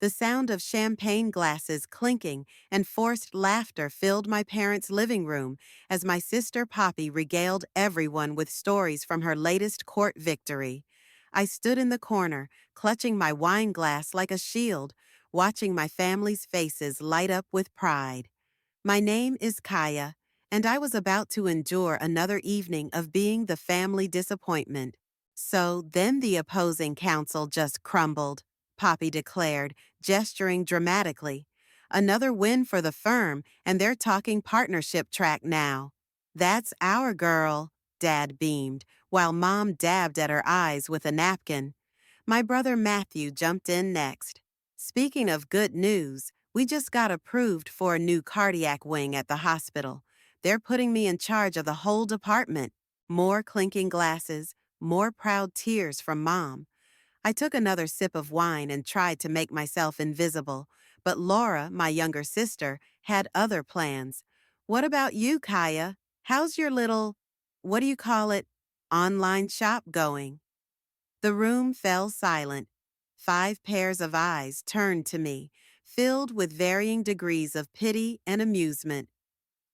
The sound of champagne glasses clinking and forced laughter filled my parents' living room as my sister Poppy regaled everyone with stories from her latest court victory. I stood in the corner, clutching my wine glass like a shield, watching my family's faces light up with pride. My name is Kaya, and I was about to endure another evening of being the family disappointment. So then the opposing counsel just crumbled, Poppy declared, gesturing dramatically. Another win for the firm, and they're talking partnership track now. That's our girl, Dad beamed, while Mom dabbed at her eyes with a napkin. My brother Matthew jumped in next. Speaking of good news, we just got approved for a new cardiac wing at the hospital. They're putting me in charge of the whole department. More clinking glasses, more proud tears from Mom. I took another sip of wine and tried to make myself invisible, but Laura, my younger sister, had other plans. What about you, Kaya? How's your little, what do you call it, online shop going? The room fell silent. 5 pairs of eyes turned to me, filled with varying degrees of pity and amusement.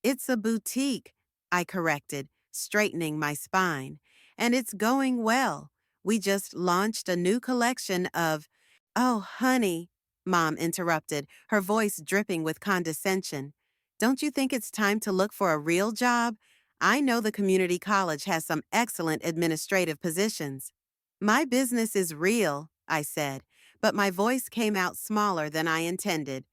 It's a boutique, I corrected, straightening my spine. And it's going well. We just launched a new collection of— Oh, honey, Mom interrupted, her voice dripping with condescension. Don't you think it's time to look for a real job? I know the community college has some excellent administrative positions. My business is real, I said, but my voice came out smaller than I intended.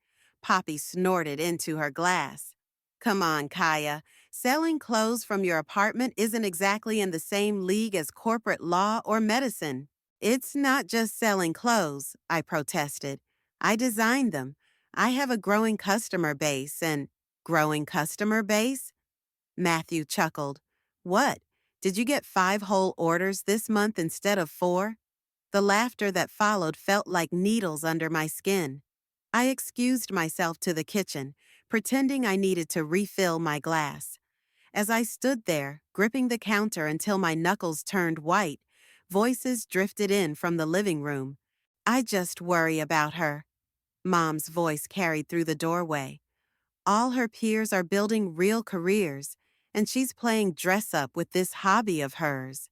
Poppy snorted into her glass. Come on, Kaya. Selling clothes from your apartment isn't exactly in the same league as corporate law or medicine. It's not just selling clothes, I protested. I designed them. I have a growing customer base and— Growing customer base? Matthew chuckled. What? Did you get 5 whole orders this month instead of 4? The laughter that followed felt like needles under my skin. I excused myself to the kitchen, pretending I needed to refill my glass. As I stood there, gripping the counter until my knuckles turned white, voices drifted in from the living room. I just worry about her. Mom's voice carried through the doorway. All her peers are building real careers, and she's playing dress-up with this hobby of hers.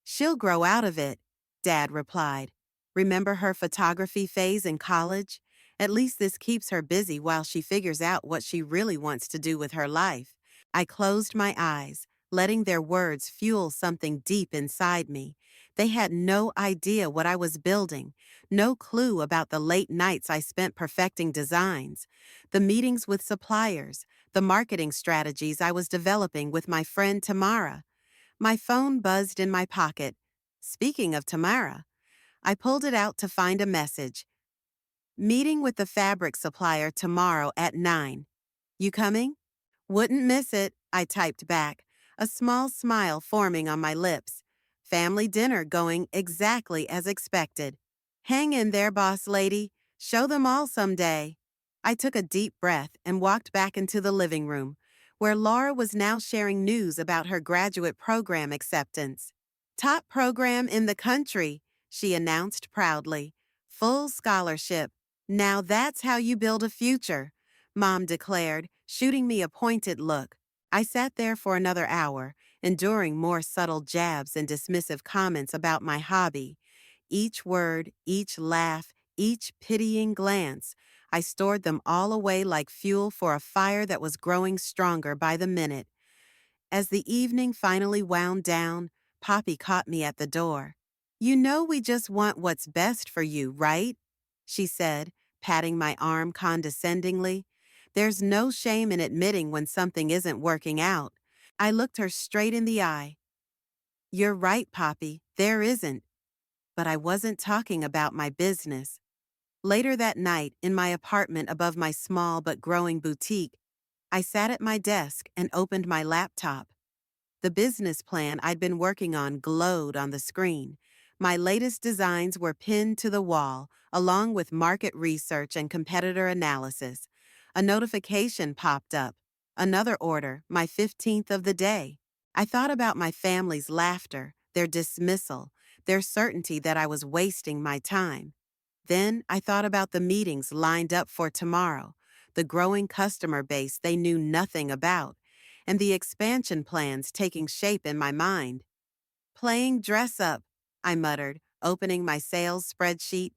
She'll grow out of it, Dad replied. Remember her photography phase in college? At least this keeps her busy while she figures out what she really wants to do with her life. I closed my eyes, letting their words fuel something deep inside me. They had no idea what I was building, no clue about the late nights I spent perfecting designs, the meetings with suppliers, the marketing strategies I was developing with my friend Tamara. My phone buzzed in my pocket. Speaking of Tamara, I pulled it out to find a message. Meeting with the fabric supplier tomorrow at 9. You coming? Wouldn't miss it, I typed back, a small smile forming on my lips. Family dinner going exactly as expected. Hang in there, boss lady. Show them all someday. I took a deep breath and walked back into the living room, where Laura was now sharing news about her graduate program acceptance. Top program in the country, she announced proudly. Full scholarship. Now that's how you build a future, Mom declared, shooting me a pointed look. I sat there for another hour, enduring more subtle jabs and dismissive comments about my hobby. Each word, each laugh, each pitying glance, I stored them all away like fuel for a fire that was growing stronger by the minute. As the evening finally wound down, Poppy caught me at the door. You know we just want what's best for you, right? She said, patting my arm condescendingly. There's no shame in admitting when something isn't working out. I looked her straight in the eye. You're right, Poppy, there isn't. But I wasn't talking about my business. Later that night, in my apartment above my small but growing boutique, I sat at my desk and opened my laptop. The business plan I'd been working on glowed on the screen. My latest designs were pinned to the wall, along with market research and competitor analysis. A notification popped up. Another order, my 15th of the day. I thought about my family's laughter, their dismissal, their certainty that I was wasting my time. Then I thought about the meetings lined up for tomorrow, the growing customer base they knew nothing about, and the expansion plans taking shape in my mind. Playing dress up, I muttered, opening my sales spreadsheet.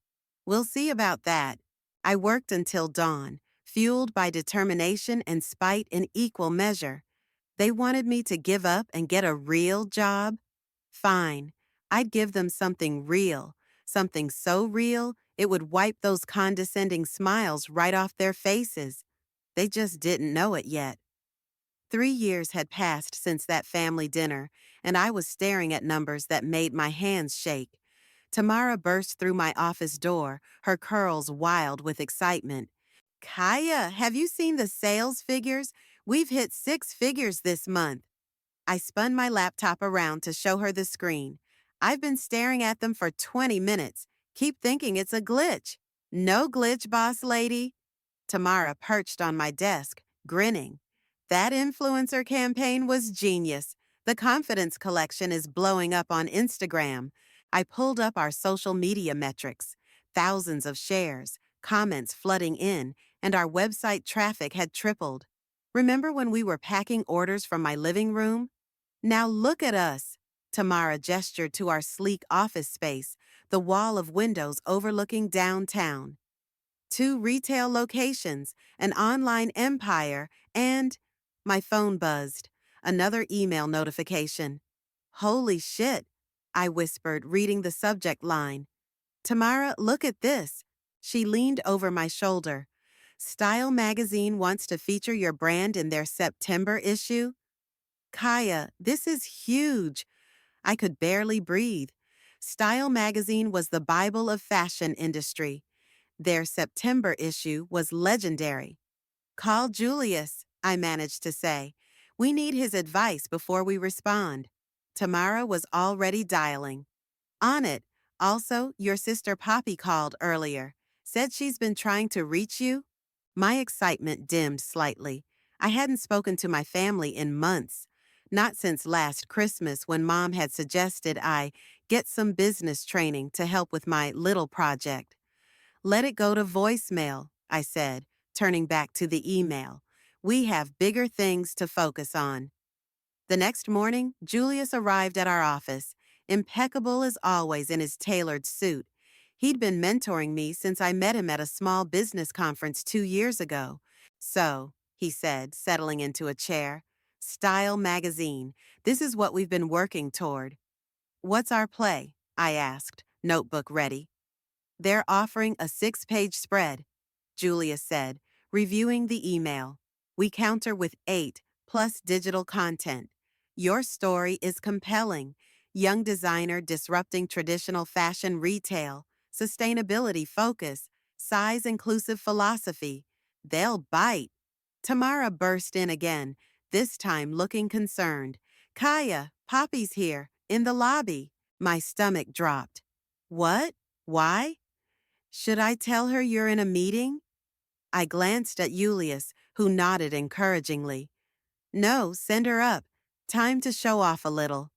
We'll see about that. I worked until dawn, fueled by determination and spite in equal measure. They wanted me to give up and get a real job? Fine. I'd give them something real, something so real it would wipe those condescending smiles right off their faces. They just didn't know it yet. 3 years had passed since that family dinner, and I was staring at numbers that made my hands shake. Tamara burst through my office door, her curls wild with excitement. Kaya, have you seen the sales figures? We've hit 6 figures this month. I spun my laptop around to show her the screen. I've been staring at them for 20 minutes. Keep thinking it's a glitch. No glitch, boss lady. Tamara perched on my desk, grinning. That influencer campaign was genius. The confidence collection is blowing up on Instagram. I pulled up our social media metrics. Thousands of shares, comments flooding in, and our website traffic had tripled. Remember when we were packing orders from my living room? Now look at us. Tamara gestured to our sleek office space, the wall of windows overlooking downtown. 2 retail locations, an online empire, and my phone buzzed. Another email notification. Holy shit, I whispered, reading the subject line. Tamara, look at this. She leaned over my shoulder. Style magazine wants to feature your brand in their September issue? Kaya, this is huge. I could barely breathe. Style magazine was the Bible of fashion industry. Their September issue was legendary. Call Julius, I managed to say. We need his advice before we respond. Tamara was already dialing. On it. Also, your sister Poppy called earlier. Said she's been trying to reach you? My excitement dimmed slightly. I hadn't spoken to my family in months. Not since last Christmas when Mom had suggested I get some business training to help with my little project. Let it go to voicemail, I said, turning back to the email. We have bigger things to focus on. The next morning, Julius arrived at our office, impeccable as always in his tailored suit. He'd been mentoring me since I met him at a small business conference 2 years ago. So, he said, settling into a chair, Style magazine. This is what we've been working toward. What's our play? I asked, notebook ready. They're offering a 6-page spread, Julia said, reviewing the email. We counter with 8, plus digital content. Your story is compelling. Young designer disrupting traditional fashion retail, sustainability focus, size-inclusive philosophy. They'll bite. Tamara burst in again, this time looking concerned. Kaya, Poppy's here, in the lobby. My stomach dropped. What? Why? Should I tell her you're in a meeting? I glanced at Julius, who nodded encouragingly. No, send her up. Time to show off a little.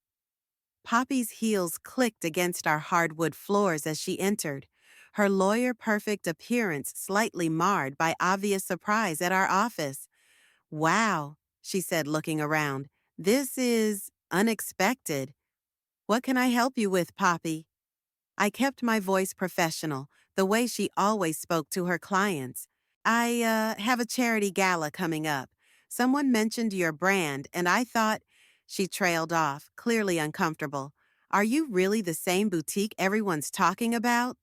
Poppy's heels clicked against our hardwood floors as she entered, her lawyer-perfect appearance slightly marred by obvious surprise at our office. Wow, she said, looking around. This is unexpected. What can I help you with, Poppy? I kept my voice professional, the way she always spoke to her clients. I have a charity gala coming up. Someone mentioned your brand, and I thought. She trailed off, clearly uncomfortable. Are you really the same boutique everyone's talking about?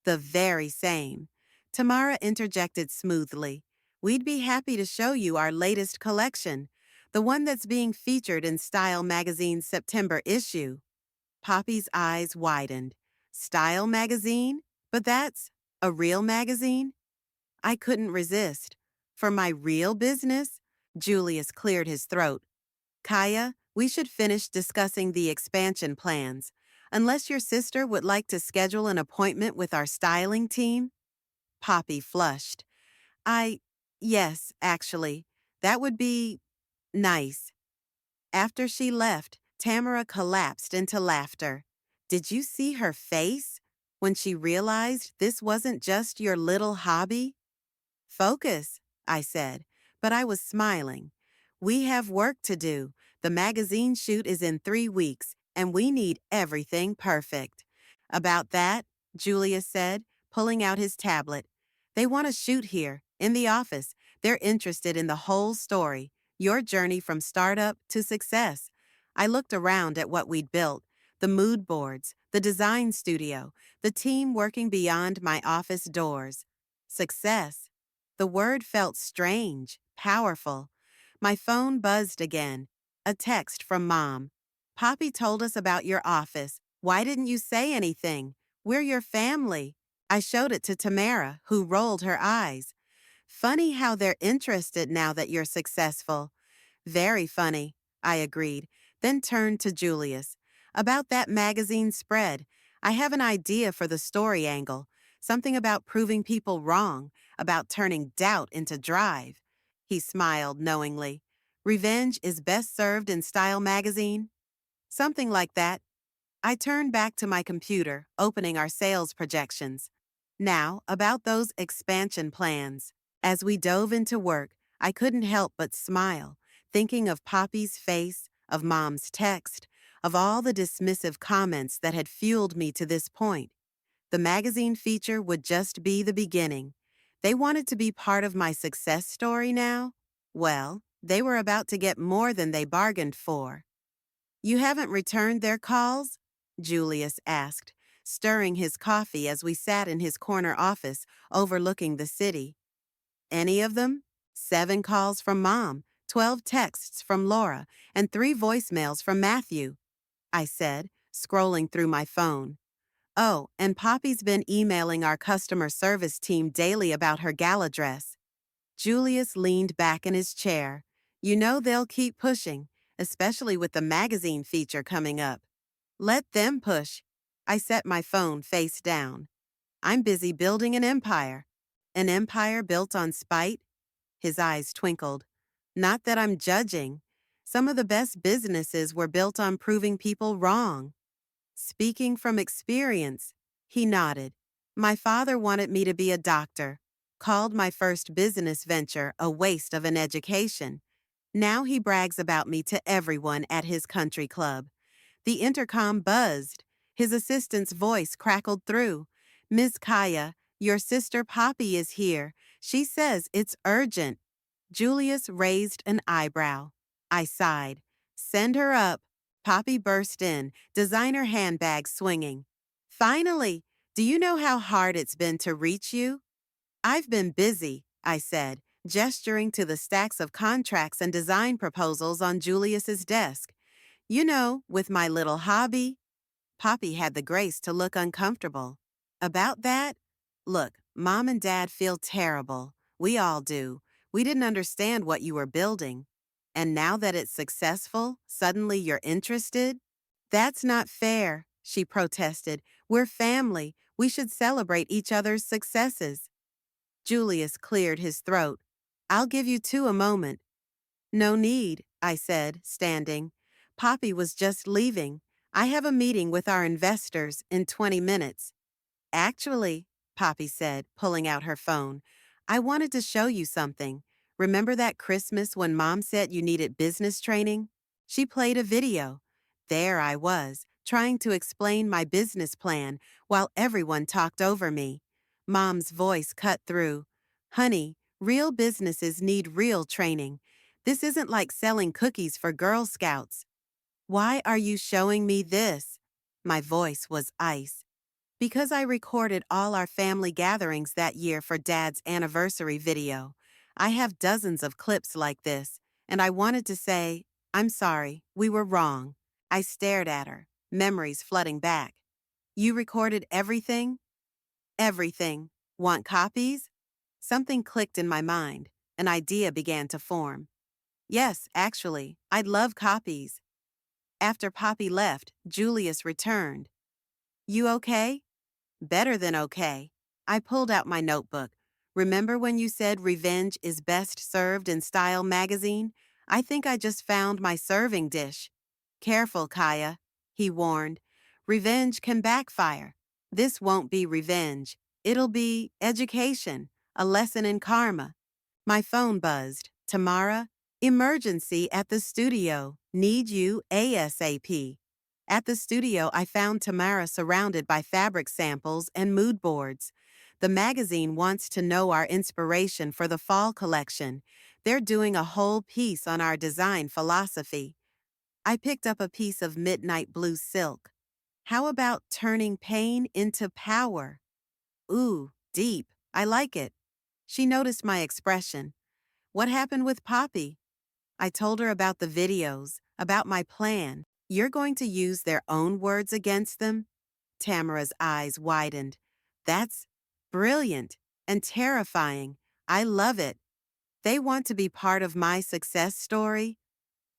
The very same. Tamara interjected smoothly. We'd be happy to show you our latest collection, the one that's being featured in Style magazine's September issue. Poppy's eyes widened. Style magazine? But that's a real magazine? I couldn't resist. For my real business? Julius cleared his throat. Kaya, we should finish discussing the expansion plans. Unless your sister would like to schedule an appointment with our styling team? Poppy flushed. Yes, actually. That would be nice. After she left, Tamara collapsed into laughter. Did you see her face? when she realized this wasn't just your little hobby? Focus, I said, but I was smiling. We have work to do. The magazine shoot is in 3 weeks, and we need everything perfect. About that, Julius said, pulling out his tablet. They want to shoot here, in the office. They're interested in the whole story, your journey from startup to success. I looked around at what we'd built, the mood boards, the design studio, the team working beyond my office doors. Success. The word felt strange, powerful. My phone buzzed again. A text from Mom. Poppy told us about your office. Why didn't you say anything? We're your family. I showed it to Tamara, who rolled her eyes. Funny how they're interested now that you're successful. Very funny, I agreed, then turned to Julius. About that magazine spread, I have an idea for the story angle. Something about proving people wrong, about turning doubt into drive. He smiled knowingly. Revenge is best served in Style magazine? Something like that. I turned back to my computer, opening our sales projections. Now, about those expansion plans. As we dove into work, I couldn't help but smile, thinking of Poppy's face, of Mom's text, of all the dismissive comments that had fueled me to this point. The magazine feature would just be the beginning. They wanted to be part of my success story now? Well, they were about to get more than they bargained for. You haven't returned their calls? Julius asked, stirring his coffee as we sat in his corner office overlooking the city. Any of them? 7 calls from Mom, 12 texts from Laura, and 3 voicemails from Matthew, I said, scrolling through my phone. Oh, and Poppy's been emailing our customer service team daily about her gala dress. Julius leaned back in his chair. You know they'll keep pushing, especially with the magazine feature coming up. Let them push. I set my phone face down. I'm busy building an empire. An empire built on spite? His eyes twinkled. Not that I'm judging. Some of the best businesses were built on proving people wrong. Speaking from experience, he nodded. My father wanted me to be a doctor, called my first business venture a waste of an education. Now he brags about me to everyone at his country club. The intercom buzzed. His assistant's voice crackled through. Miss Kaya, your sister Poppy is here. She says it's urgent. Julius raised an eyebrow. I sighed. Send her up. Poppy burst in, designer handbag swinging. Finally, do you know how hard it's been to reach you? I've been busy, I said, gesturing to the stacks of contracts and design proposals on Julius's desk. You know, with my little hobby. Poppy had the grace to look uncomfortable. About that? Look, Mom and Dad feel terrible. We all do. We didn't understand what you were building. And now that it's successful, suddenly you're interested? That's not fair, she protested. We're family. We should celebrate each other's successes. Julius cleared his throat. I'll give you 2 a moment. No need, I said, standing. Poppy was just leaving. I have a meeting with our investors in 20 minutes. Actually, Poppy said, pulling out her phone, I wanted to show you something. Remember that Christmas when Mom said you needed business training? She played a video. There I was, trying to explain my business plan while everyone talked over me. Mom's voice cut through. Honey, real businesses need real training. This isn't like selling cookies for Girl Scouts. Why are you showing me this? My voice was ice. Because I recorded all our family gatherings that year for Dad's anniversary video. I have dozens of clips like this, and I wanted to say, I'm sorry, we were wrong. I stared at her, memories flooding back. You recorded everything? Everything. Want copies? Something clicked in my mind. An idea began to form. Yes, actually, I'd love copies. After Poppy left, Julius returned. You okay? Better than okay. I pulled out my notebook. Remember when you said revenge is best served in Style magazine? I think I just found my serving dish. Careful, Kaya, he warned. Revenge can backfire. This won't be revenge. It'll be education, a lesson in karma. My phone buzzed. Tamara, emergency at the studio. Need you ASAP. At the studio, I found Tamara surrounded by fabric samples and mood boards. The magazine wants to know our inspiration for the fall collection. They're doing a whole piece on our design philosophy. I picked up a piece of midnight blue silk. How about turning pain into power? Ooh, deep. I like it. She noticed my expression. What happened with Poppy? I told her about the videos, about my plan. You're going to use their own words against them? Tamara's eyes widened. That's brilliant and terrifying. I love it. They want to be part of my success story?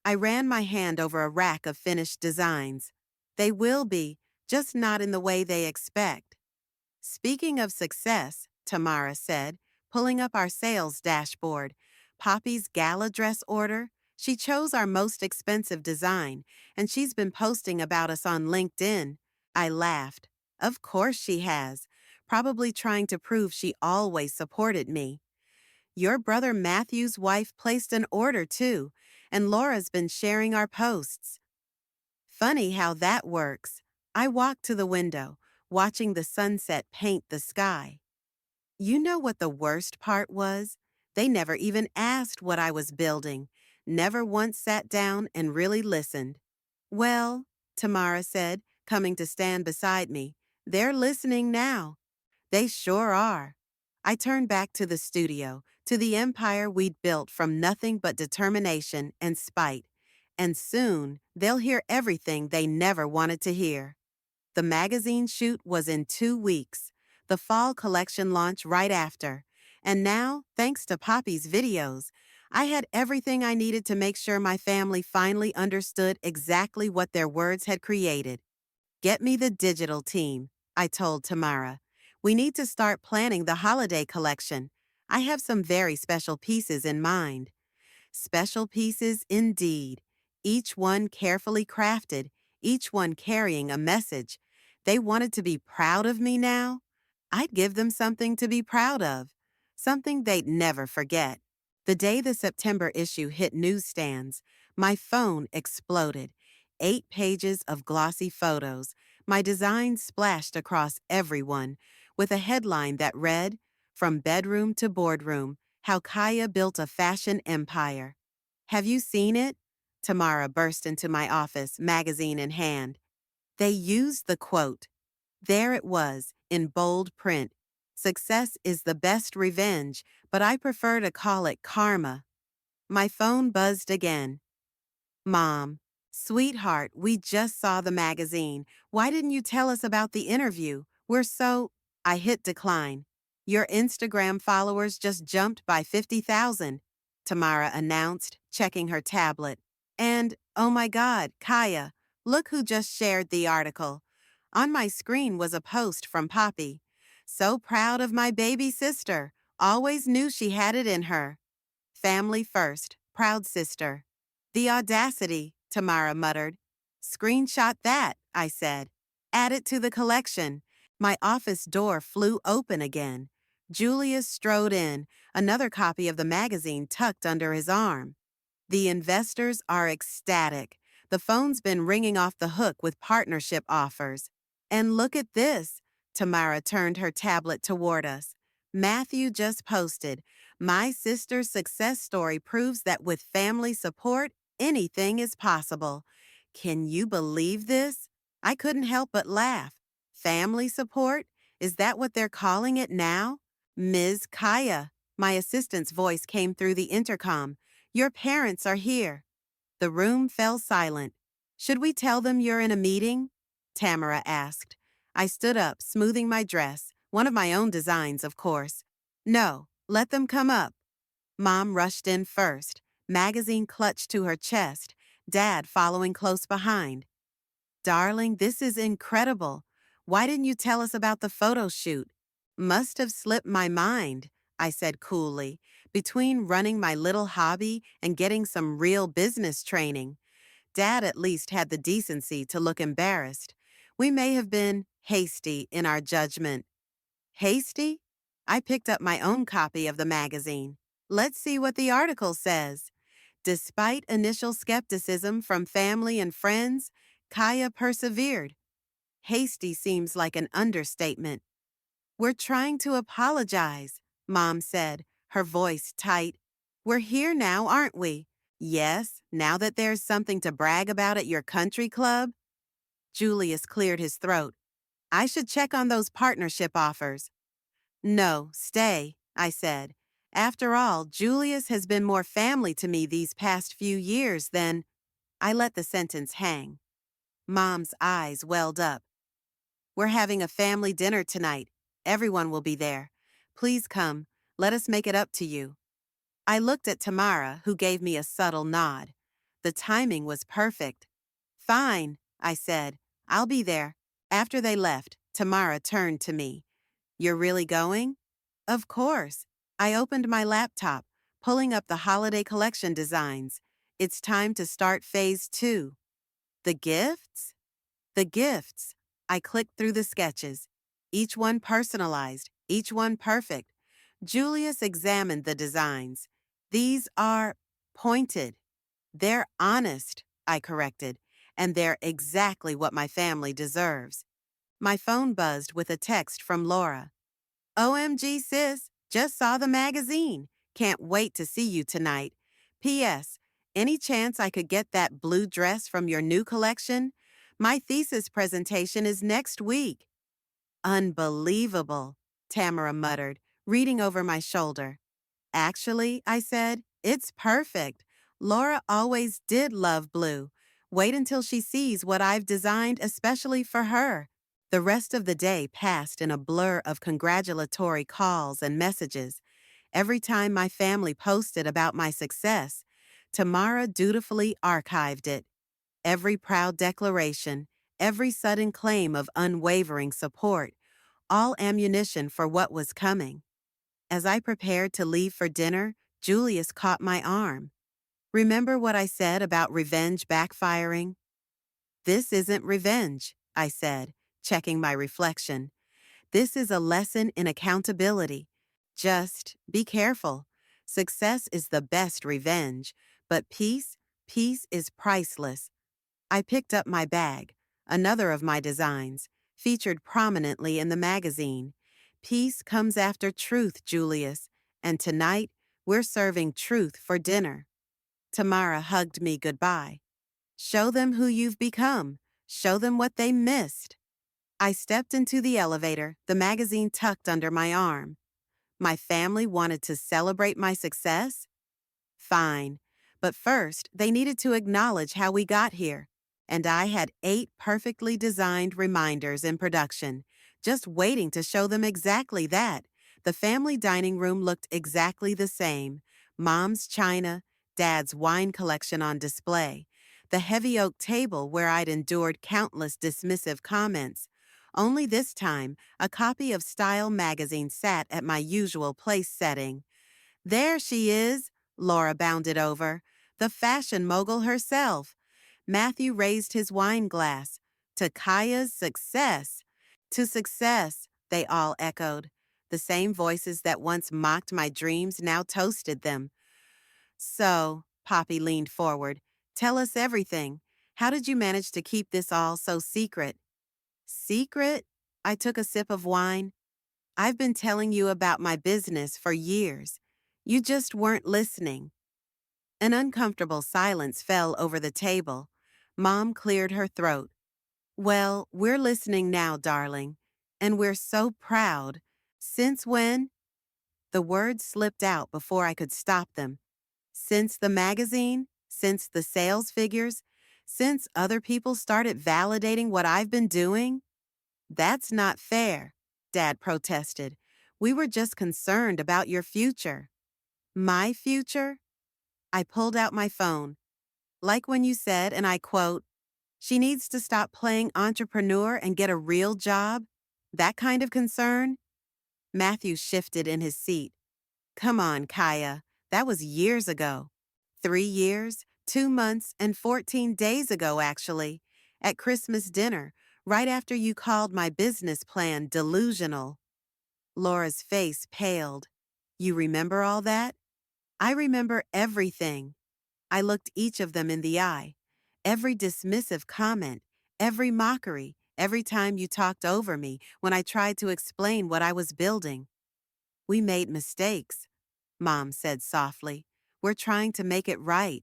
I ran my hand over a rack of finished designs. They will be, just not in the way they expect. Speaking of success, Tamara said, pulling up our sales dashboard, Poppy's gala dress order, she chose our most expensive design, and she's been posting about us on LinkedIn. I laughed. Of course she has, probably trying to prove she always supported me. Your brother Matthew's wife placed an order too, and Laura's been sharing our posts. Funny how that works. I walked to the window, watching the sunset paint the sky. You know what the worst part was? They never even asked what I was building, never once sat down and really listened. Well, Tamara said, coming to stand beside me, they're listening now. They sure are. I turned back to the studio, to the empire we'd built from nothing but determination and spite. And soon, they'll hear everything they never wanted to hear. The magazine shoot was in 2 weeks, the fall collection launch right after. And now, thanks to Poppy's videos, I had everything I needed to make sure my family finally understood exactly what their words had created. Get me the digital team, I told Tamara. We need to start planning the holiday collection. I have some very special pieces in mind. Special pieces indeed, each one carefully crafted, each one carrying a message. They wanted to be proud of me now? I'd give them something to be proud of, something they'd never forget. The day the September issue hit newsstands, my phone exploded. 8 pages of glossy photos, my designs splashed across everyone, with a headline that read, From Bedroom to Boardroom, How Kaya Built a Fashion Empire. Have you seen it? Tamara burst into my office, magazine in hand. They used the quote. There it was, in bold print. Success is the best revenge, but I prefer to call it karma. My phone buzzed again. Mom, sweetheart, we just saw the magazine. Why didn't you tell us about the interview? I hit decline. Your Instagram followers just jumped by 50,000, Tamara announced, checking her tablet. And, oh my God, Kaya, look who just shared the article. On my screen was a post from Poppy. So proud of my baby sister. Always knew she had it in her. Family first, proud sister. The audacity, Tamara muttered. Screenshot that, I said. Add it to the collection. My office door flew open again. Julius strode in, another copy of the magazine tucked under his arm. The investors are ecstatic. The phone's been ringing off the hook with partnership offers. And look at this. Tamara turned her tablet toward us. Matthew just posted, My sister's success story proves that with family support, anything is possible. Can you believe this? I couldn't help but laugh. Family support? Is that what they're calling it now? Ms. Kaya, my assistant's voice came through the intercom. Your parents are here. The room fell silent. Should we tell them you're in a meeting? Tamara asked. I stood up, smoothing my dress, one of my own designs, of course. No, let them come up. Mom rushed in first, magazine clutched to her chest, Dad following close behind. Darling, this is incredible. Why didn't you tell us about the photo shoot? Must have slipped my mind, I said coolly, between running my little hobby and getting some real business training. Dad at least had the decency to look embarrassed. We may have been hasty in our judgment. Hasty? I picked up my own copy of the magazine. Let's see what the article says. Despite initial skepticism from family and friends, Kaya persevered. Hasty seems like an understatement. We're trying to apologize, Mom said, her voice tight. We're here now, aren't we? Yes, now that there's something to brag about at your country club? Julius cleared his throat. I should check on those partnership offers. No, stay, I said. After all, Julius has been more family to me these past few years than… I let the sentence hang. Mom's eyes welled up. We're having a family dinner tonight. Everyone will be there. Please come. Let us make it up to you. I looked at Tamara, who gave me a subtle nod. The timing was perfect. Fine, I said. I'll be there. After they left, Tamara turned to me. You're really going? Of course. I opened my laptop, pulling up the holiday collection designs. It's time to start phase 2. The gifts? The gifts. I clicked through the sketches. Each one personalized, each one perfect. Julius examined the designs. These are pointed. They're honest, I corrected, and they're exactly what my family deserves. My phone buzzed with a text from Laura. OMG, sis, just saw the magazine. Can't wait to see you tonight. P.S. Any chance I could get that blue dress from your new collection? My thesis presentation is next week. Unbelievable, Tamara muttered, reading over my shoulder. Actually, I said, it's perfect. Laura always did love blue. Wait until she sees what I've designed especially for her. The rest of the day passed in a blur of congratulatory calls and messages. Every time my family posted about my success, Tamara dutifully archived it. Every proud declaration, every sudden claim of unwavering support, all ammunition for what was coming. As I prepared to leave for dinner, Julius caught my arm. Remember what I said about revenge backfiring? This isn't revenge, I said, checking my reflection. This is a lesson in accountability. Just be careful. Success is the best revenge, but peace is priceless. I picked up my bag, another of my designs, featured prominently in the magazine. Peace comes after truth, Julius, and tonight we're serving truth for dinner. Tamara hugged me goodbye. Show them who you've become. Show them what they missed. I stepped into the elevator, the magazine tucked under my arm. My family wanted to celebrate my success? Fine. But first, they needed to acknowledge how we got here. And I had 8 perfectly designed reminders in production, just waiting to show them exactly that. The family dining room looked exactly the same. Mom's china, Dad's wine collection on display, the heavy oak table where I'd endured countless dismissive comments. Only this time, a copy of Style magazine sat at my usual place setting. There she is, Laura bounded over, the fashion mogul herself. Matthew raised his wine glass. To Kaya's success. To success, they all echoed. The same voices that once mocked my dreams now toasted them. So, Poppy leaned forward, tell us everything. How did you manage to keep this all so secret? Secret? I took a sip of wine. I've been telling you about my business for years. You just weren't listening. An uncomfortable silence fell over the table. Mom cleared her throat. Well, we're listening now, darling. And we're so proud. Since when? The words slipped out before I could stop them. Since the magazine? Since the sales figures? Since other people started validating what I've been doing? That's not fair, Dad protested. We were just concerned about your future. My future? I pulled out my phone. Like when you said, and I quote, she needs to stop playing entrepreneur and get a real job? That kind of concern? Matthew shifted in his seat. Come on, Kaya. That was years ago. 3 years, 2 months, and 14 days ago, actually. At Christmas dinner, right after you called my business plan delusional. Laura's face paled. You remember all that? I remember everything. I looked each of them in the eye. Every dismissive comment, every mockery, every time you talked over me when I tried to explain what I was building. We made mistakes, Mom said softly. We're trying to make it right.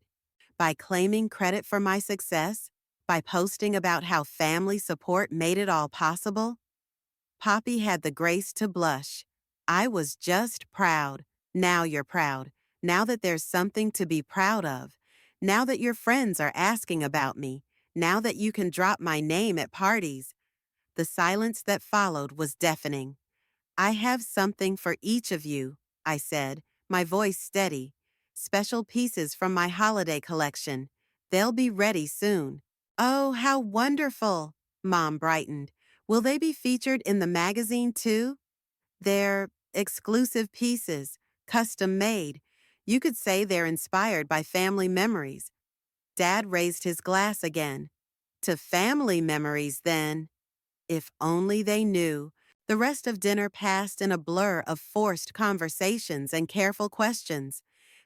By claiming credit for my success, by posting about how family support made it all possible. Poppy had the grace to blush. I was just proud. Now you're proud. Now that there's something to be proud of. Now that your friends are asking about me. Now that you can drop my name at parties. The silence that followed was deafening. I have something for each of you, I said, my voice steady. Special pieces from my holiday collection. They'll be ready soon. Oh, how wonderful! Mom brightened. Will they be featured in the magazine too? They're exclusive pieces, custom made. You could say they're inspired by family memories. Dad raised his glass again. To family memories, then. If only they knew. The rest of dinner passed in a blur of forced conversations and careful questions.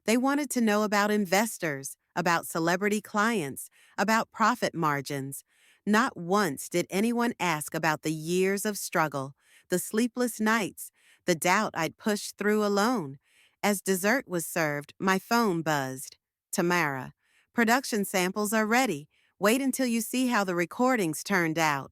They wanted to know about investors, about celebrity clients, about profit margins. Not once did anyone ask about the years of struggle, the sleepless nights, the doubt I'd pushed through alone. As dessert was served, my phone buzzed. Tamara, production samples are ready. Wait until you see how the recordings turned out.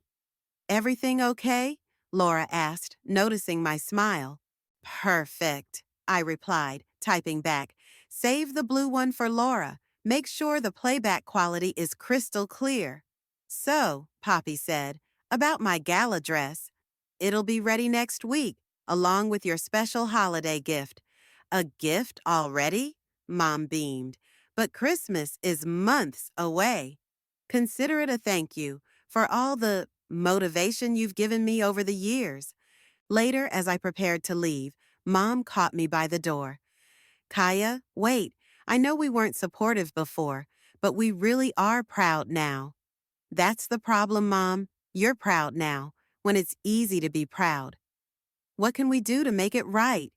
Everything okay? Laura asked, noticing my smile. Perfect, I replied, typing back. Save the blue one for Laura. Make sure the playback quality is crystal clear. So, Poppy said, about my gala dress. It'll be ready next week, along with your special holiday gift. A gift already? Mom beamed. But Christmas is months away. Consider it a thank you for all the motivation you've given me over the years. Later, as I prepared to leave, Mom caught me by the door. Kaya, wait, I know we weren't supportive before, but we really are proud now. That's the problem, Mom. You're proud now, when it's easy to be proud. What can we do to make it right?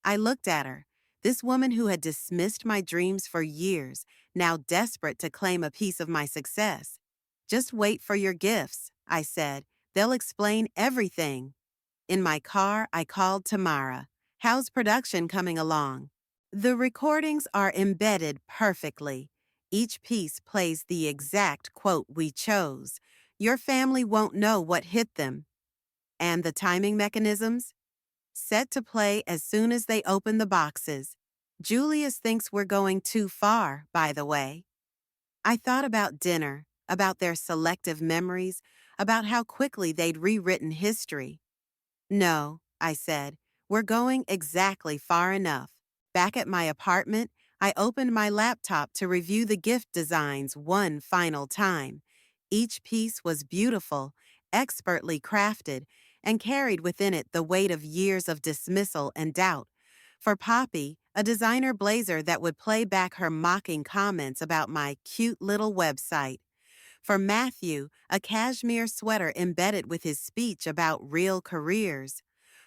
I looked at her, this woman who had dismissed my dreams for years, now desperate to claim a piece of my success. Just wait for your gifts, I said. They'll explain everything. In my car, I called Tamara. How's production coming along? The recordings are embedded perfectly. Each piece plays the exact quote we chose. Your family won't know what hit them. And the timing mechanisms? Set to play as soon as they open the boxes. Julius thinks we're going too far, by the way. I thought about dinner, about their selective memories, about how quickly they'd rewritten history. No, I said, we're going exactly far enough. Back at my apartment, I opened my laptop to review the gift designs one final time. Each piece was beautiful, expertly crafted, and carried within it the weight of years of dismissal and doubt. For Poppy, a designer blazer that would play back her mocking comments about my cute little website. For Matthew, a cashmere sweater embedded with his speech about real careers.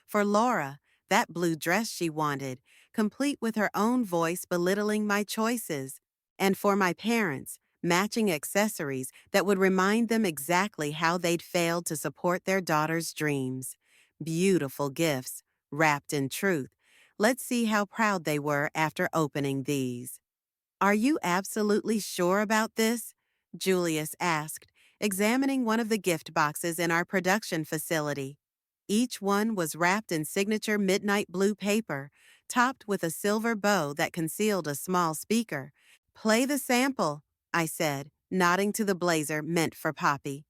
For Laura, that blue dress she wanted, complete with her own voice belittling my choices. And for my parents, matching accessories that would remind them exactly how they'd failed to support their daughter's dreams. Beautiful gifts, wrapped in truth. Let's see how proud they were after opening these. Are you absolutely sure about this? Julius asked, examining one of the gift boxes in our production facility. Each one was wrapped in signature midnight blue paper, topped with a silver bow that concealed a small speaker. Play the sample, I said, nodding to the blazer meant for Poppy.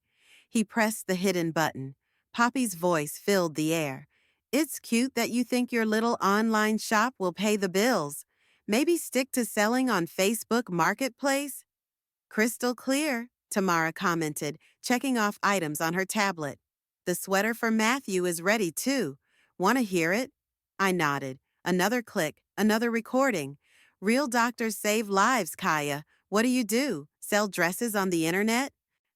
He pressed the hidden button. Poppy's voice filled the air. It's cute that you think your little online shop will pay the bills. Maybe stick to selling on Facebook Marketplace? Crystal clear, Tamara commented, checking off items on her tablet. The sweater for Matthew is ready, too. Want to hear it? I nodded. Another click, another recording. Real doctors save lives, Kaya. What do? Sell dresses on the internet?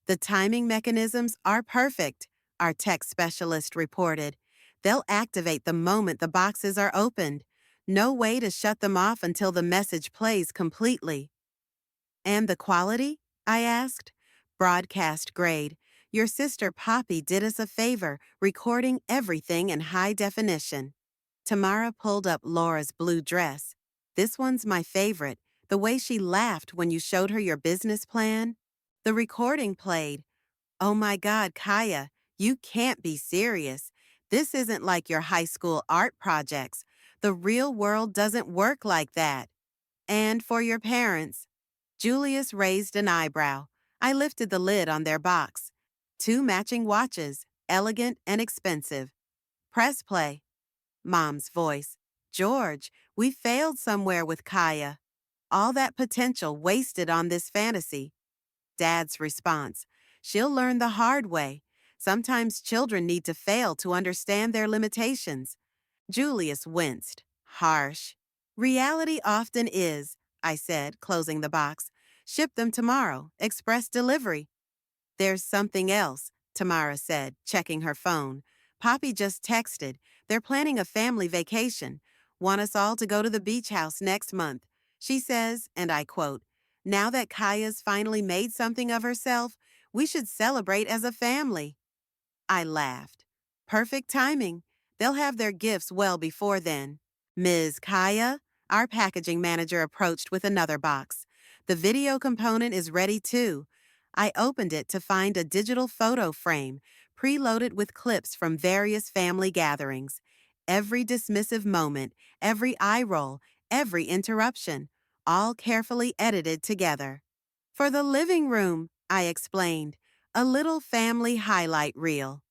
The timing mechanisms are perfect, our tech specialist reported. They'll activate the moment the boxes are opened. No way to shut them off until the message plays completely. And the quality? I asked. Broadcast grade. Your sister Poppy did us a favor, recording everything in high definition. Tamara pulled up Laura's blue dress. This one's my favorite. The way she laughed when you showed her your business plan. The recording played. Oh my God, Kaya, you can't be serious. This isn't like your high school art projects. The real world doesn't work like that. And for your parents. Julius raised an eyebrow. I lifted the lid on their box. Two matching watches, elegant and expensive. Press play. Mom's voice. George, we failed somewhere with Kaya. All that potential wasted on this fantasy. Dad's response. She'll learn the hard way. Sometimes children need to fail to understand their limitations. Julius winced. Harsh. Reality often is, I said, closing the box. Ship them tomorrow. Express delivery. There's something else, Tamara said, checking her phone. Poppy just texted. They're planning a family vacation. Want us all to go to the beach house next month. She says, and I quote, now that Kaya's finally made something of herself, we should celebrate as a family. I laughed. Perfect timing. They'll have their gifts well before then. Ms. Kaya, our packaging manager approached with another box. The video component is ready too. I opened it to find a digital photo frame, preloaded with clips from various family gatherings. Every dismissive moment, every eye roll, every interruption, all carefully edited together. For the living room, I explained, a little family highlight reel.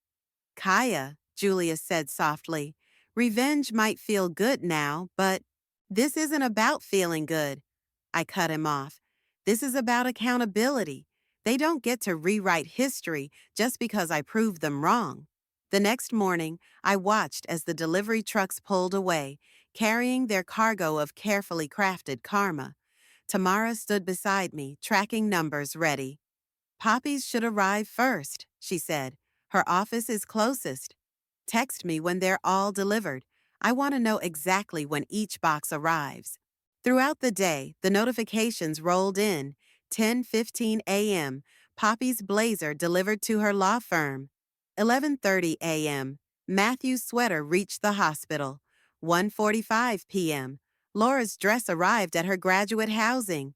Kaya, Julia said softly, revenge might feel good now, but this isn't about feeling good. I cut him off. This is about accountability. They don't get to rewrite history just because I proved them wrong. The next morning, I watched as the delivery trucks pulled away, carrying their cargo of carefully crafted karma. Tamara stood beside me, tracking numbers ready. Poppies should arrive first, she said. Her office is closest. Text me when they're all delivered. I want to know exactly when each box arrives. Throughout the day, the notifications rolled in. 10:15 a.m., Poppy's blazer delivered to her law firm. 11:30 a.m., Matthew's sweater reached the hospital. 1:45 p.m., Laura's dress arrived at her graduate housing.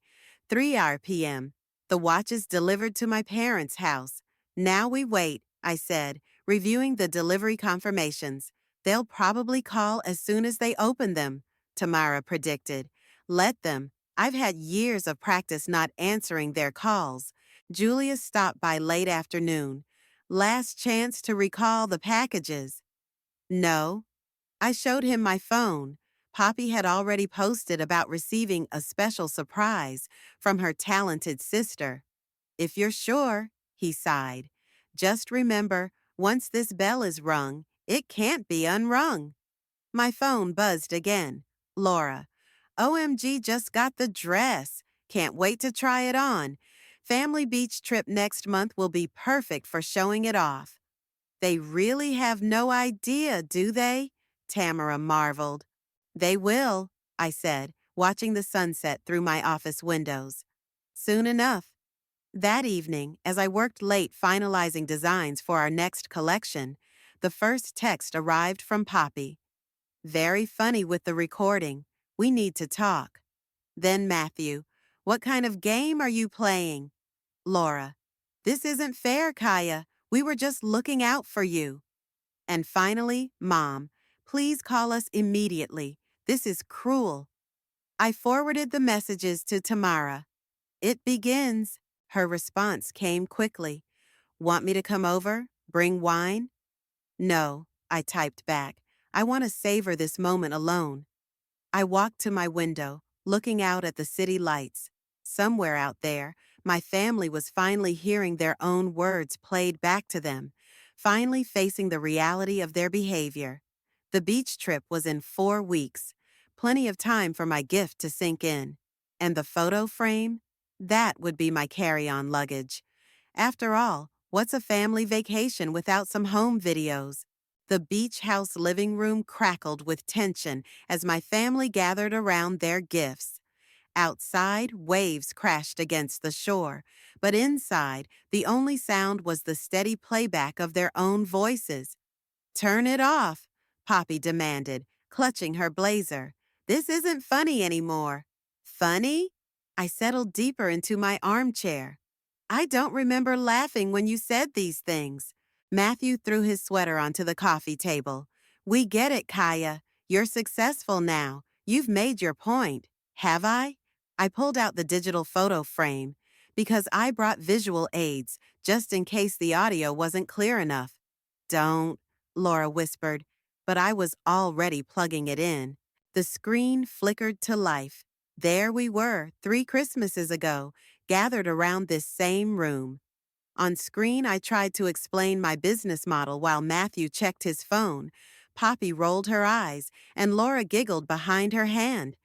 3 p.m., the watches delivered to my parents' house. Now we wait, I said, reviewing the delivery confirmations. They'll probably call as soon as they open them, Tamara predicted. Let them. I've had years of practice not answering their calls. Julia stopped by late afternoon. Last chance to recall the packages. No. I showed him my phone. Poppy had already posted about receiving a special surprise from her talented sister. If you're sure, he sighed. Just remember, once this bell is rung, it can't be unrung. My phone buzzed again. Laura. OMG just got the dress. Can't wait to try it on. Family beach trip next month will be perfect for showing it off. They really have no idea, do they? Tamara marveled. They will, I said, watching the sunset through my office windows. Soon enough. That evening, as I worked late finalizing designs for our next collection, the first text arrived from Poppy. Very funny with the recording. We need to talk. Then Matthew. What kind of game are you playing? Laura. This isn't fair, Kaya. We were just looking out for you. And finally, Mom. Please call us immediately. This is cruel. I forwarded the messages to Tamara. It begins. Her response came quickly. Want me to come over? Bring wine? No, I typed back. I want to savor this moment alone. I walked to my window, looking out at the city lights. Somewhere out there, my family was finally hearing their own words played back to them, finally facing the reality of their behavior. The beach trip was in 4 weeks, plenty of time for my gift to sink in. And the photo frame? That would be my carry-on luggage. After all, what's a family vacation without some home videos? The beach house living room crackled with tension as my family gathered around their gifts. Outside, waves crashed against the shore, but inside, the only sound was the steady playback of their own voices. Turn it off, Poppy demanded, clutching her blazer. This isn't funny anymore. Funny? I settled deeper into my armchair. I don't remember laughing when you said these things. Matthew threw his sweater onto the coffee table. We get it, Kaya. You're successful now. You've made your point. Have I? I pulled out the digital photo frame because I brought visual aids just in case the audio wasn't clear enough. Don't, Laura whispered, but I was already plugging it in. The screen flickered to life. There we were, 3 Christmases ago, gathered around this same room. On screen, I tried to explain my business model while Matthew checked his phone. Poppy rolled her eyes, and Laura giggled behind her hand.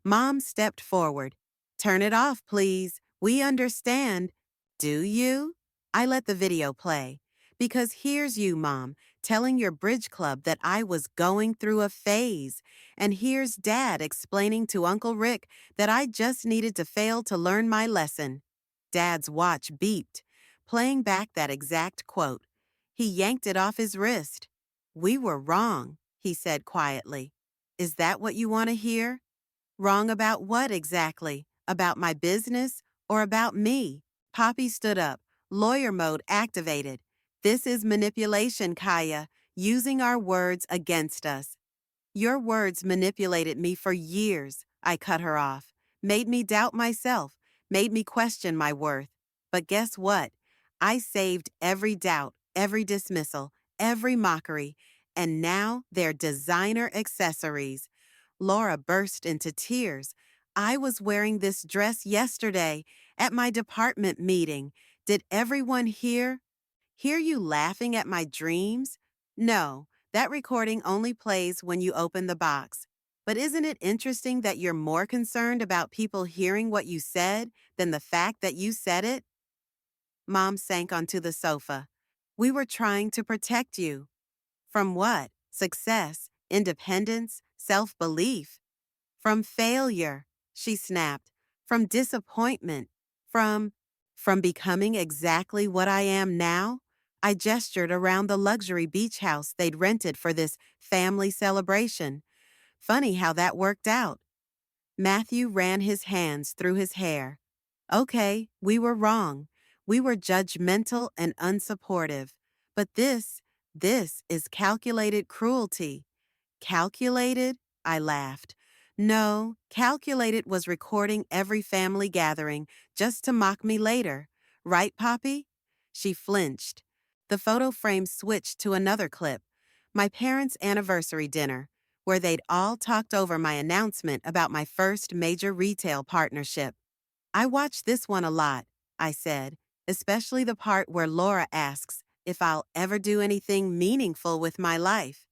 Mom stepped forward. Turn it off, please. We understand. Do you? I let the video play. Because here's you, Mom, telling your bridge club that I was going through a phase. And here's Dad explaining to Uncle Rick that I just needed to fail to learn my lesson. Dad's watch beeped, playing back that exact quote. He yanked it off his wrist. We were wrong, he said quietly. Is that what you want to hear? Wrong about what exactly? About my business or about me? Poppy stood up, lawyer mode activated. This is manipulation, Kaya, using our words against us. Your words manipulated me for years, I cut her off. Made me doubt myself, made me question my worth. But guess what? I saved every doubt, every dismissal, every mockery, and now they're designer accessories. Laura burst into tears. I was wearing this dress yesterday at my department meeting. Did everyone hear you laughing at my dreams? No, that recording only plays when you open the box. But isn't it interesting that you're more concerned about people hearing what you said than the fact that you said it? Mom sank onto the sofa. We were trying to protect you. From what? Success, independence, self-belief. From failure, she snapped. From disappointment. From, from becoming exactly what I am now? I gestured around the luxury beach house they'd rented for this family celebration. Funny how that worked out. Matthew ran his hands through his hair. Okay, we were wrong. We were judgmental and unsupportive. But this is calculated cruelty. Calculated? I laughed. No, Calculated was recording every family gathering just to mock me later. Right, Poppy? She flinched. The photo frame switched to another clip, my parents' anniversary dinner, where they'd all talked over my announcement about my first major retail partnership. I watched this one a lot, I said, especially the part where Laura asks if I'll ever do anything meaningful with my life.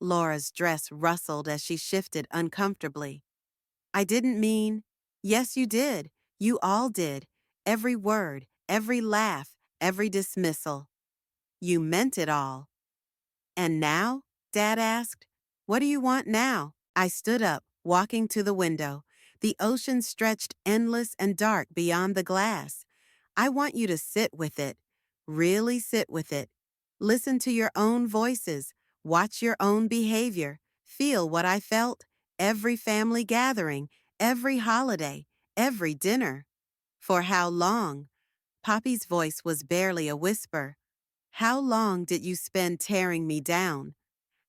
Laura's dress rustled as she shifted uncomfortably. I didn't mean, yes, you did. You all did. Every word, every laugh, every dismissal. You meant it all. And now? Dad asked. What do you want now? I stood up, walking to the window. The ocean stretched endless and dark beyond the glass. I want you to sit with it. Really sit with it. Listen to your own voices. Watch your own behavior. Feel what I felt. Every family gathering, every holiday, every dinner. For how long? Poppy's voice was barely a whisper. How long did you spend tearing me down?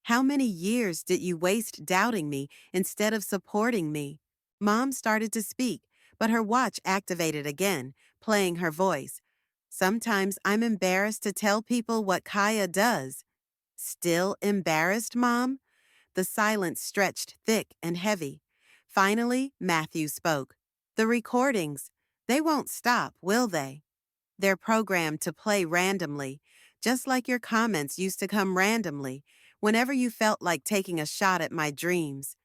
How many years did you waste doubting me instead of supporting me? Mom started to speak, but her watch activated again, playing her voice. Sometimes I'm embarrassed to tell people what Kaya does. Still embarrassed, Mom? The silence stretched thick and heavy. Finally, Matthew spoke. The recordings, they won't stop, will they? They're programmed to play randomly, just like your comments used to come randomly, whenever you felt like taking a shot at my dreams.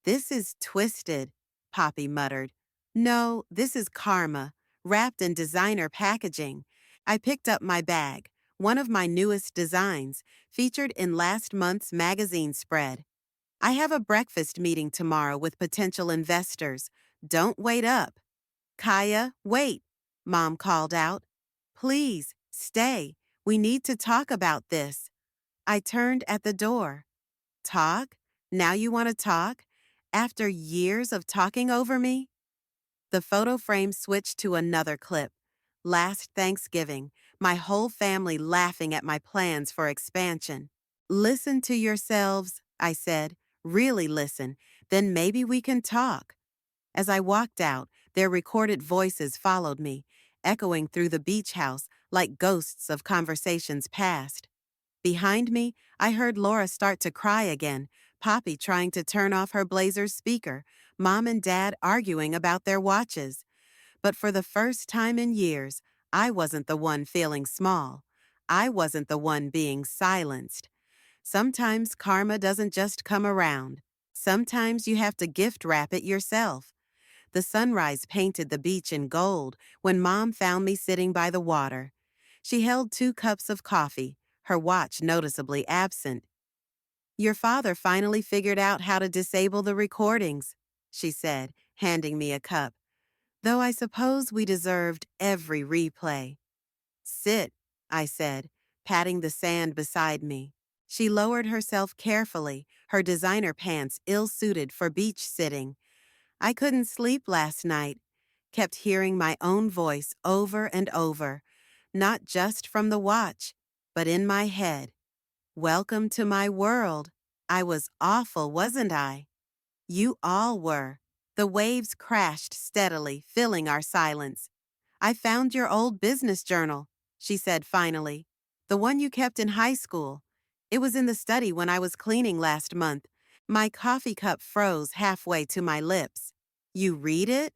This is twisted, Poppy muttered. No, this is karma, wrapped in designer packaging. I picked up my bag, one of my newest designs, featured in last month's magazine spread. I have a breakfast meeting tomorrow with potential investors. Don't wait up. Kaya, wait, Mom called out. Please, stay. We need to talk about this. I turned at the door. Talk? Now you want to talk? After years of talking over me? The photo frame switched to another clip. Last Thanksgiving, my whole family laughing at my plans for expansion. Listen to yourselves, I said. Really listen. Then maybe we can talk. As I walked out, their recorded voices followed me, echoing through the beach house like ghosts of conversations past. Behind me, I heard Laura start to cry again, Poppy trying to turn off her blazer's speaker, Mom and Dad arguing about their watches. But for the first time in years, I wasn't the one feeling small. I wasn't the one being silenced. Sometimes karma doesn't just come around. Sometimes you have to gift wrap it yourself. The sunrise painted the beach in gold when Mom found me sitting by the water. She held 2 cups of coffee, her watch noticeably absent. Your father finally figured out how to disable the recordings, she said, handing me a cup. Though I suppose we deserved every replay. Sit, I said, patting the sand beside me. She lowered herself carefully, her designer pants ill-suited for beach sitting. I couldn't sleep last night, kept hearing my own voice over and over, not just from the watch, but in my head. Welcome to my world. I was awful, wasn't I? You all were. The waves crashed steadily, filling our silence. I found your old business journal, she said finally. The one you kept in high school. It was in the study when I was cleaning last month. My coffee cup froze halfway to my lips. You read it?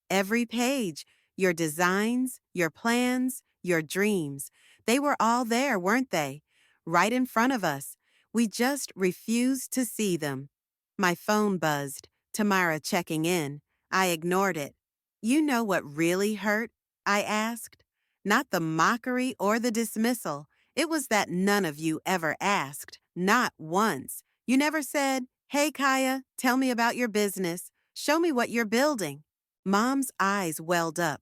Every page. Your designs, your plans, your dreams. They were all there, weren't they? Right in front of us. We just refused to see them. My phone buzzed, Tamara checking in. I ignored it. You know what really hurt? I asked. Not the mockery or the dismissal. It was that none of you ever asked. Not once. You never said, "Hey, Kaya, tell me about your business. Show me what you're building." Mom's eyes welled up.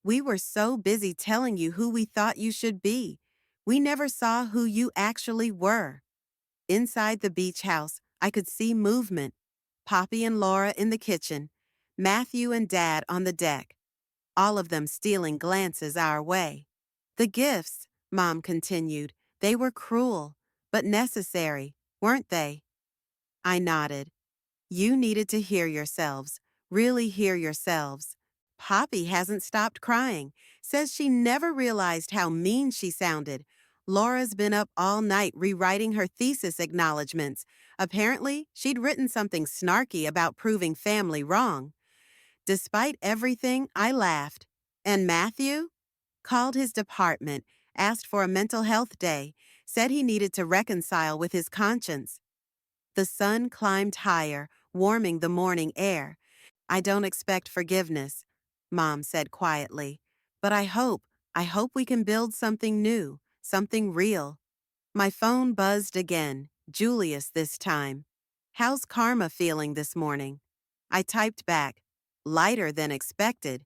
We were so busy telling you who we thought you should be. We never saw who you actually were. Inside the beach house, I could see movement. Poppy and Laura in the kitchen, Matthew and Dad on the deck, all of them stealing glances our way. The gifts, Mom continued, they were cruel, but necessary, weren't they? I nodded. You needed to hear yourselves, really hear yourselves. Poppy hasn't stopped crying, says she never realized how mean she sounded. Laura's been up all night rewriting her thesis acknowledgments. Apparently, she'd written something snarky about proving family wrong. Despite everything, I laughed. And Matthew? Called his department, asked for a mental health day, said he needed to reconcile with his conscience. The sun climbed higher, warming the morning air. I don't expect forgiveness, Mom said quietly. But I hope we can build something new, something real. My phone buzzed again, Julius this time. How's Karma feeling this morning? I typed back, lighter than expected.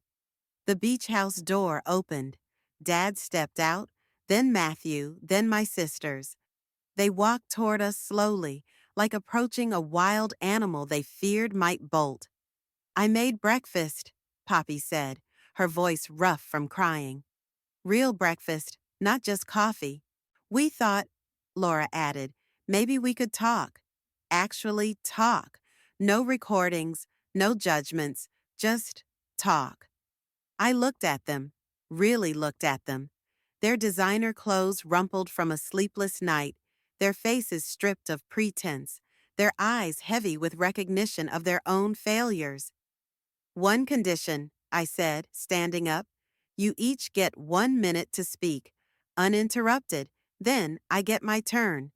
The beach house door opened. Dad stepped out, then Matthew, then my sisters. They walked toward us slowly, like approaching a wild animal they feared might bolt. I made breakfast, Poppy said, her voice rough from crying. Real breakfast, not just coffee. We thought, Laura added, maybe we could talk. Actually talk. No recordings, no judgments, just talk. I looked at them, really looked at them. Their designer clothes rumpled from a sleepless night, their faces stripped of pretense, their eyes heavy with recognition of their own failures. One condition, I said, standing up. You each get 1 minute to speak, uninterrupted. Then I get my turn.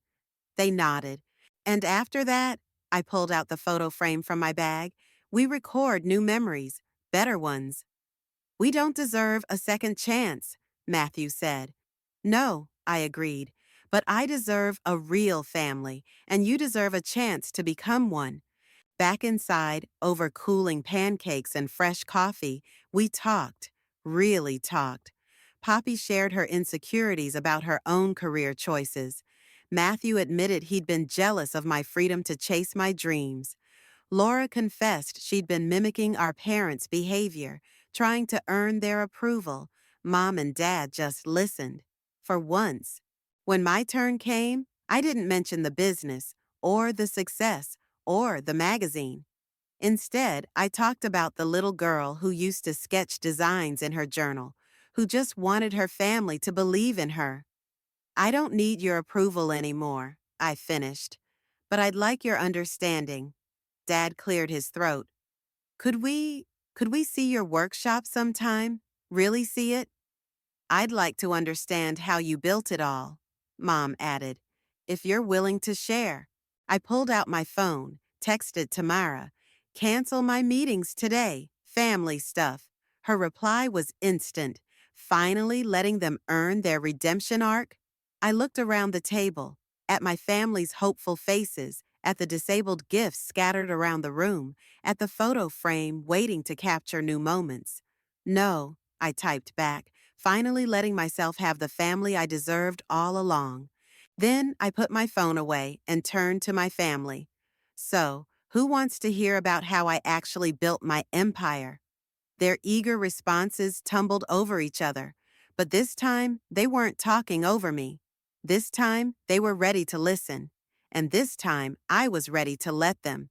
They nodded. And after that, I pulled out the photo frame from my bag. We record new memories, better ones. We don't deserve a second chance, Matthew said. No, I agreed, but I deserve a real family, and you deserve a chance to become one. Back inside, over cooling pancakes and fresh coffee, we talked, really talked. Poppy shared her insecurities about her own career choices. Matthew admitted he'd been jealous of my freedom to chase my dreams. Laura confessed she'd been mimicking our parents' behavior, trying to earn their approval. Mom and Dad just listened. For once. When my turn came, I didn't mention the business, or the success, or the magazine. Instead, I talked about the little girl who used to sketch designs in her journal, who just wanted her family to believe in her. I don't need your approval anymore, I finished. But I'd like your understanding. Dad cleared his throat. Could we, could we see your workshop sometime? Really see it? I'd like to understand how you built it all, Mom added. If you're willing to share. I pulled out my phone, texted Tamara. Cancel my meetings today. Family stuff. Her reply was instant. Finally letting them earn their redemption arc? I looked around the table, at my family's hopeful faces, at the disabled gifts scattered around the room, at the photo frame waiting to capture new moments. No, I typed back, finally letting myself have the family I deserved all along. Then I put my phone away and turned to my family. So, who wants to hear about how I actually built my empire? Their eager responses tumbled over each other. But this time, they weren't talking over me. This time, they were ready to listen. And this time, I was ready to let them.